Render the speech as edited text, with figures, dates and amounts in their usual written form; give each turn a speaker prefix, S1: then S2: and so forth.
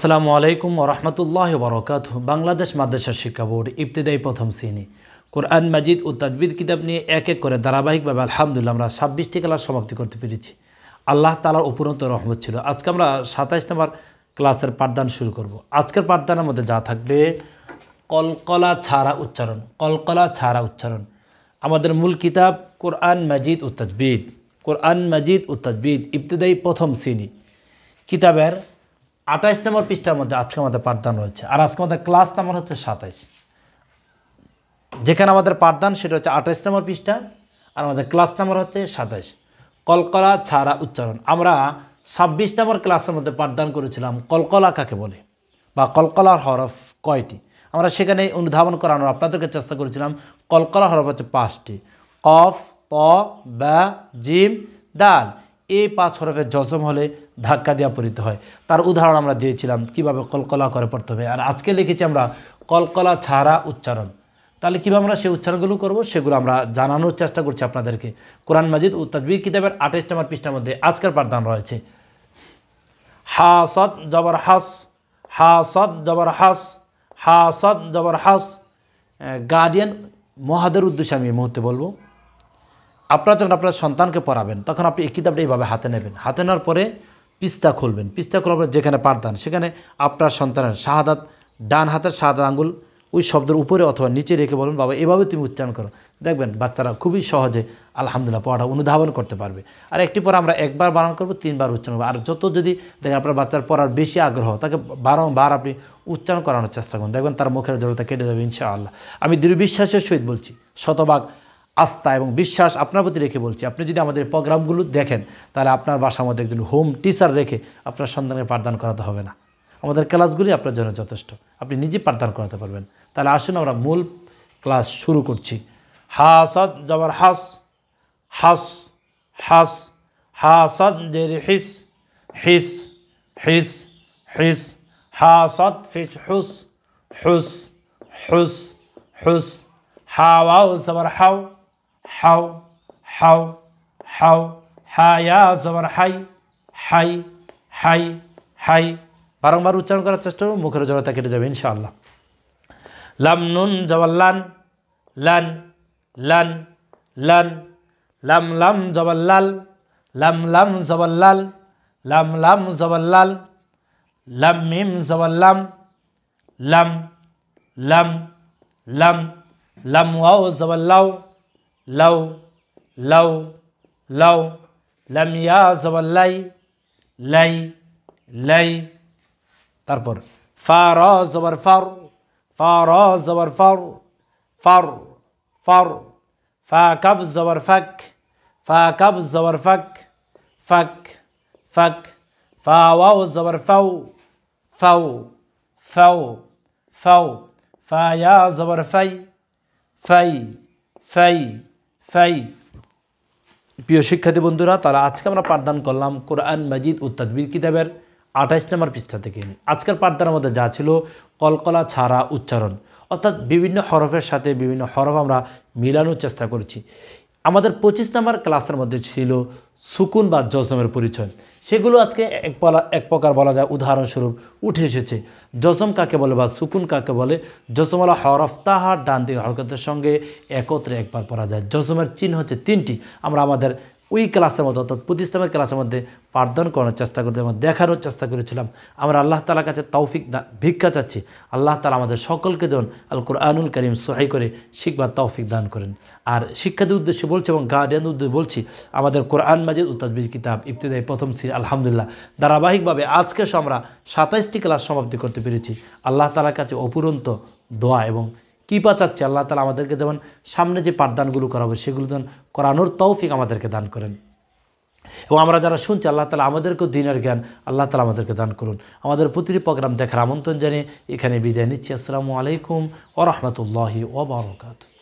S1: আসসালামু আলাইকুম ওয়া রাহমাতুল্লাহি ওয়া বারাকাতুহু। বাংলাদেশ মাদ্রাসা শিক্ষা বোর্ড ইবতিদায়ী প্রথম শ্রেণী কোরআন মাজিদ ও তাজবিদ কিতাব নিয়ে এক এক করে ধারাবাহিকভাবে আলহামদুলিল্লাহ আমরা 26টি ক্লাস সমাপ্তি করতে পেরেছি। আল্লাহ তাআলার অপূরন্ত রহমত ছিল। আজকে আমরা 27 নম্বর ক্লাসের পাঠদান শুরু করব। আজকের পাঠদানের মধ্যে যা থাকবে কলকলা ছাড়া উচ্চারণ। কলকলা ছাড়া উচ্চারণ আমাদের মূল কিতাব কোরআন মাজিদ ও তাজবিদ। কোরআন মাজিদ ও তাজবিদ ইবতিদায়ী প্রথম শ্রেণী কিতাবের 28 নম্বর পৃষ্ঠার মধ্যে আজকে আমাদের পাঠদান রয়েছে। আর আজকে আমাদের ক্লাস নাম্বার হচ্ছে 27। যেখানে আমাদের পাঠদান সেটা হচ্ছে 28 নম্বর পৃষ্ঠা, আর আমাদের ক্লাস নাম্বার হচ্ছে 27। কলকলা ছাড়া উচ্চারণ আমরা 26 নম্বর ক্লাসের মধ্যে পাঠদান করেছিলাম কলকলা কাকে বলে বা কলকলার হরফ কয়টি। আমরা সেখানে অনুধাবন করানোর আপনাদেরকে চেষ্টা করেছিলাম। কলকলা হরফ হচ্ছে 5টি, কফ, ত, বা, জিম, দাল। এই 5 হরফের জজম হলে ধাক্কা দেওয়া পড়িতে হয়। তার উদাহরণ আমরা দিয়েছিলাম কিভাবে কলকলা করে পড়তে হবে। আর আজকে লিখেছি আমরা কলকলা ছাড়া উচ্চারণ। তাহলে কীভাবে আমরা সেই উচ্চারণগুলো করব সেগুলো আমরা জানানোর চেষ্টা করছি আপনাদেরকে। কোরআন মাজিদ ও তাজবিদ কিতাবের 28 নম্বর পৃষ্ঠার মধ্যে আজকের পাঠদান রয়েছে। হাসদ জবর হাস, হাসদ জবর হাস, হাসদ জবর হাস। গার্ডিয়ান মহাদের উদ্দেশ্যে আমি এই মুহূর্তে বলবো, আপনারা যখন আপনার সন্তানকে পড়াবেন তখন আপনি এই কিতাবটা এইভাবে হাতে নেবেন। হাতে নেওয়ার পরে পৃষ্ঠা খুলবেন। পৃষ্ঠা খোলার পরে যেখানে পাঠদান সেখানে আপনার সন্তানের শাহাদাত, ডান হাতের শাহাদাত আঙ্গুল ওই শব্দের উপরে অথবা নিচে রেখে বলুন, বাবা এভাবে তুমি উচ্চারণ করো। দেখবেন বাচ্চারা খুবই সহজে আলহামদুলিল্লাহ পড়াটা অনুধাবন করতে পারবে। আর একটি পড়া আমরা একবার বানান করবো, 3 বার উচ্চারণ করবো। আর যত যদি দেখেন আপনার বাচ্চার পড়ার বেশি আগ্রহ তাকে বারংবার আপনি উচ্চারণ করানোর চেষ্টা করুন, দেখবেন তার মুখের জড়তা কেটে যাবে ইনশাআল্লাহ। আমি দৃঢ় বিশ্বাসের সহিত বলছি, শতভাগ আস্থা এবং বিশ্বাস আপনার প্রতি রেখে বলছি, আপনি যদি আমাদের প্রোগ্রামগুলো দেখেন তাহলে আপনার বাসার মধ্যে একজন হোম টিচার রেখে আপনার সন্তানকে পাঠদান করাতে হবে না। আমাদের ক্লাসগুলি আপনার জন্য যথেষ্ট, আপনি নিজে পাঠদান করাতে পারবেন। তাহলে আসুন আমরা মূল ক্লাস শুরু করছি। হাসদ জবর হাস, হাস হাস, হাসদ জের হিস, হিস হিস হিস, হাসদ ফিস হুস, হুস হুস হুস, হাওয়াও জবর হাও, হাও হাও হাও, হায়া জবর হাই, হাই হাই হাই। বারংবার উচ্চারণ করার চেষ্টা করুন, মুখের জড়তা কেটে যাবে ইনশাআল্লাহ। লাম নুন জবর লান, লান লান লান, লাম লাম জবর লাল, লাম লাম জবর লাল, লাম লাম জবর লাল, লাম মিম জবর লাম, লাম লাম লাম, লাম ওয়াও জবর লাউ, লাউ লাউ লাউ, লাম ইয়া জবর লাই, লাই লাই। তারপর ফা র জবর ফার, ফা র জবর ফার, ফার ফার, ফা কাব জবর ফাক, ফা কাব জবর ফাক, ফাক ফাক, ফা ওয়াও জবর ফাউ, ফাউ ফাউ ফাউ, ফা ইয়া জবর ফাই, ফাই ফাই ফাই। প্রিয় শিক্ষার্থী বন্ধুরা, তাহলে আজকে আমরা পাঠদান করলাম কোরআন মাজিদ ও তাজবিদ কিতাবের 28 নম্বর পৃষ্ঠা থেকে। আজকের পাঠদানের মধ্যে যা ছিল কলকলা ছাড়া উচ্চারণ, অর্থাৎ বিভিন্ন হরফের সাথে বিভিন্ন হরফ আমরা মিলানোর চেষ্টা করেছি। আমাদের 25 নম্বর ক্লাসের মধ্যে ছিল সুকুন বা জজমের পরিচয়। সেগুলো আজকে এক প্রকার বলা যায় উদাহরণস্বরূপ উঠে এসেছে। জজম কাকে বলে বা সুকুন কাকে বলে? জজমওয়ালা হরফ তাহার ডান দিকে হরকতের সঙ্গে একত্রে একবার পড়া যায়। জজমের চিহ্ন হচ্ছে 3টি। আমরা আমাদের ওই ক্লাসের মধ্যে অর্থাৎ 25 নম্বর ক্লাসের মধ্যে পাঠদান করার চেষ্টা করতে এবং দেখানোর চেষ্টা করেছিলাম। আমরা আল্লাহ তাআলার কাছে তৌফিক ভিক্ষা চাচ্ছি, আল্লাহ তাআলা আমাদের সকলকে যেন আল কুরআনুল কারীম সহি করে শিখবার তৌফিক দান করেন। আর শিক্ষার্থীর উদ্দেশ্যে বলছি এবং গার্ডিয়ান উদ্দেশ্যে বলছি, আমাদের কোরআন মাজিদ ও তাজবিদ কিতাব ইবতিদায়ী প্রথম শ্রেণী আলহামদুলিল্লাহ ধারাবাহিকভাবে আজকে আমরা 27টি ক্লাস সমাপ্তি করতে পেরেছি। আল্লাহ তাআলার কাছে অপুরন্ত দোয়া এবং কৃপা চাচ্ছি, আল্লাহ তাআলা আমাদেরকে যেমন সামনে যে পাঠদানগুলো করাবে সেগুলো যেন করানোর তৌফিক আমাদেরকে দান করেন। এবং আমরা যারা শুনছি আল্লাহ তাআলা আমাদেরকেও দ্বীনের জ্ঞান আল্লাহ তাআলা আমাদেরকে দান করুন। আমাদের প্রতিটি প্রোগ্রাম দেখার আমন্ত্রণ জানিয়ে এখানে বিদায় নিচ্ছি। আসসালামু আলাইকুম ওয়া রাহমাতুল্লাহি ওয়া বারাকাতুহু।